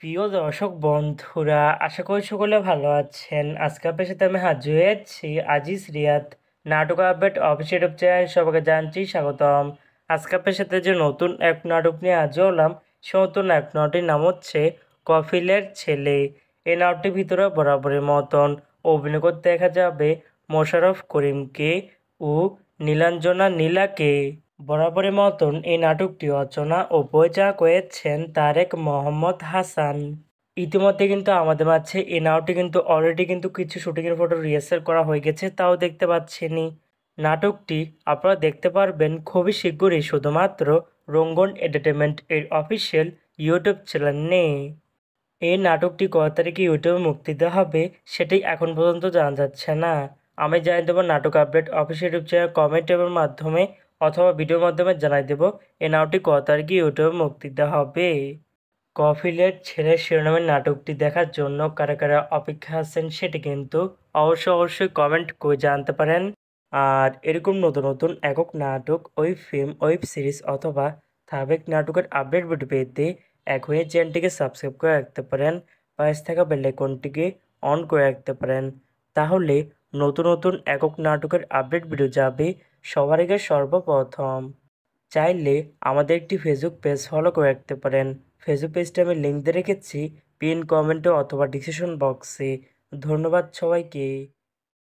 প্রিয় দর্শক বন্ধুরা, আশা করি সকলে ভালো আছেন। আজকে আপনার সাথে আমি হাজির হয়েছি আজিজ রিয়াদ নাটক আপডেট অফিসিয়াল ইউটিউব চ্যানেল। সবাইকে জানছি স্বাগতম। আজকে আপনার সাথে যে নতুন এক নাটক নিয়ে হাজির হলাম, সে নতুন এক নাটকটির নাম হচ্ছে কফিলের ছেলে। এই নাটকটির ভিতরে বরাবরের মতন অভিনয় করতে দেখা যাবে মোশাররফ করিমকে ও নীলাঞ্জনা নীলাকে। বরাবরের মতন এই নাটকটি রচনা ও পরিচালনা করেছেন তারেক মোহাম্মদ হাসান। ইতিমধ্যে কিন্তু আমাদের মাঝে এই নাটকটি কিন্তু অলরেডি কিন্তু কিছু শুটিংয়ের ফটো রিহার্সাল করা হয়ে গেছে, তাও দেখতে পাচ্ছেনই। নাটকটি আপনারা দেখতে পারবেন খুবই শীঘ্রই শুধুমাত্র রঙ্গন এন্টারটেনমেন্ট এর অফিসিয়াল ইউটিউব চ্যানেলে। এই নাটকটি কত তারিখে ইউটিউবে মুক্তি দেওয়া হবে সেটি এখন পর্যন্ত জানা যাচ্ছে না। আমি জানিয়ে দেবো নাটক আপডেট অফিসিয়াল ইউটিউব চ্যানেল কমেন্টের মাধ্যমে অথবা ভিডিওর মাধ্যমে জানাই দেবো এই নাটকটি কত তারিখে ইউটিউবে মুক্তি দেওয়া হবে। কফিলের ছেলে শিরোনামের নাটকটি দেখার জন্য কারা কারা অপেক্ষা আছেন সেটি কিন্তু অবশ্যই কমেন্ট করে জানতে পারেন। আর এরকম নতুন নতুন একক নাটক, ওয়েব ফিল্ম, ওয়েব সিরিজ অথবা ধারাবাহিক নাটকের আপডেট ভিডিও পেতে এখনই চ্যানেলটিকে সাবস্ক্রাইব করে রাখতে পারেন, পাশে থাকা বেল আইকনটিকে অন করে রাখতে পারেন। তাহলে নতুন নতুন একক নাটকের আপডেট ভিডিও যাবে সবার আগে সর্বপ্রথম। চাইলে আমাদের একটি ফেসবুক পেজ ফলো করে রাখতে পারেন। ফেসবুক পেজটা আমি লিঙ্ক দিয়ে রেখেছি পিন কমেন্টে অথবা ডিসক্রিপশন বক্সে। ধন্যবাদ সবাইকে।